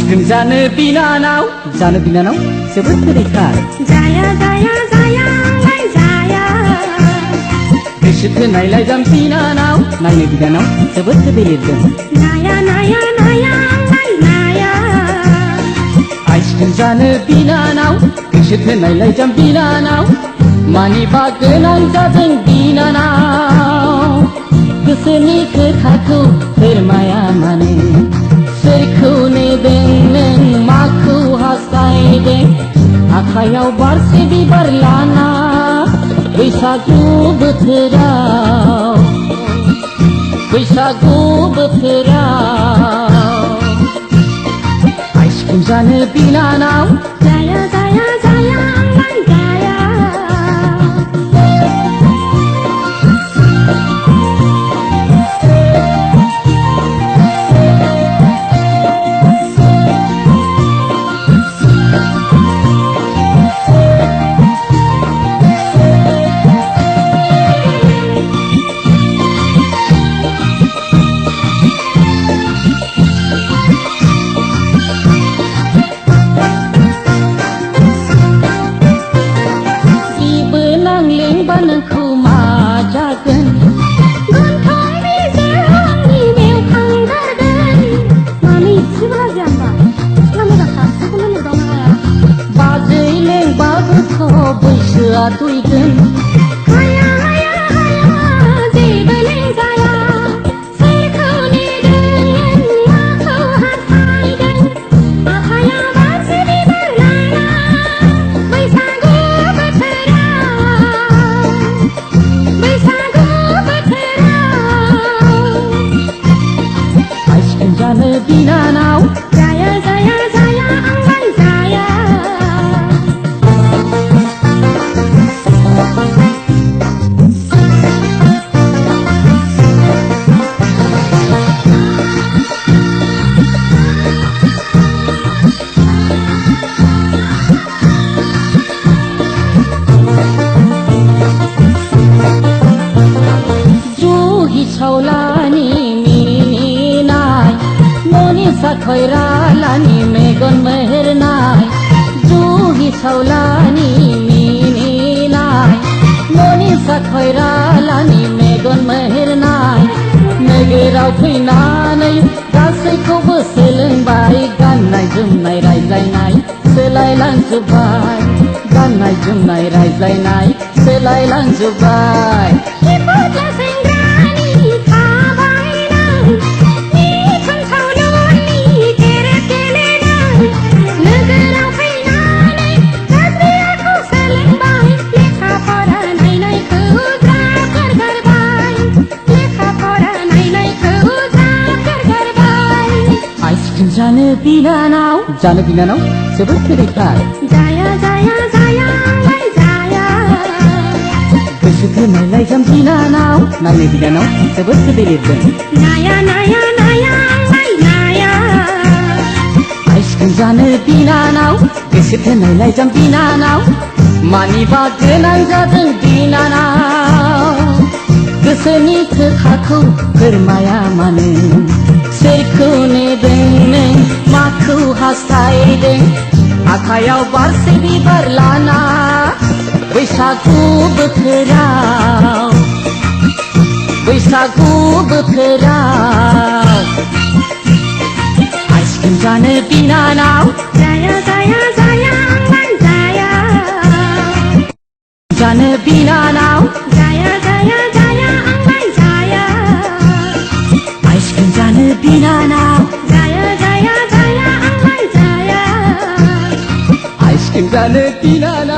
ice cream जानो बिनानाव जोबोद गोदैथार जाया जाया जाया आंलाय जाया गोसो थोनायलाय जाम बिनानाव नायनो बिनानाव जोबोद गोदै लिरदों नाया नाया नाया आंलाय नाया आइसक्रिम जानो बिनानाव गोसो थोनायलाय जाम बिनानाव मानिबा गोनां जादों बिनानाव गोसोनि खोथाखौ फोरमाया मानो सोरखौ नेदों नों माखौ हास्थायदों आखायाव बारसे बिबार लाना बैसागु बोथोराव आइसक्रिम जानो बिनानाव जाया जाया जाया आंलाय जाया नोंखौ मा जागोन गन्थं बिजों आंनि मेव खांगारगोन मानो इसेबो लाजिया होमबा सिख्ला मोजांखा फिसाखौनो नुदावनो हाया बाजै लेंबाबोथ' बैसोआ दुइगोन हाया हाया हाया जेबो लेंजाया सोरखौ नेदों माखौ हास्थायदों आखायाव बारसे बिबार लाना बैसागु आइसक्रिम जानो बिनानाव जाया जाया जाया आंलाय जाया जुहि सावलानि खैरालानि मेगन मेहेरनाय जुहि सावलानि मिनिनाय मनिसा खैरालानि मेगन मेहेरनाय नोगोराव फैनानै गासैखौबो सोलोंबाय गाननाय जोमनाय रायज्लायनाय सोलायलांजोब्बाय गाननाय जोमनाय रायज्लायनाय सोलायलांजोब्बाय जानो बिनानाव जोबोद गोदैथार जाया जाया जाया आंलाय जाया गोसो थोनायलाय जाम बिनानाव नायनो बिनानाव जोबोद गोदै लिरदों नाया नाया नाया आंलाय नाया आइसक्रिम जानो बिनानाव गोसो थोनायलाय जाम बिनानाव मानिबा गोनां जादों बिनानाव गोसोनि खोथाखौ फोरमाया मानो सोरखौ नेदों नों माखौ हास्थायदों आखायाव बारसे बिबार लाना बैसागु बोथोराव आइसक्रिम जानो बिनानाव जाया जाया जाया आंलाय जाया जानो बिनानाव जाया जाया जाया आंलाय जाया आइसक्रिम जानो बिनानाव जाया जाया जाया आंलाय जाया आइसक्रिम जानो बिनानाव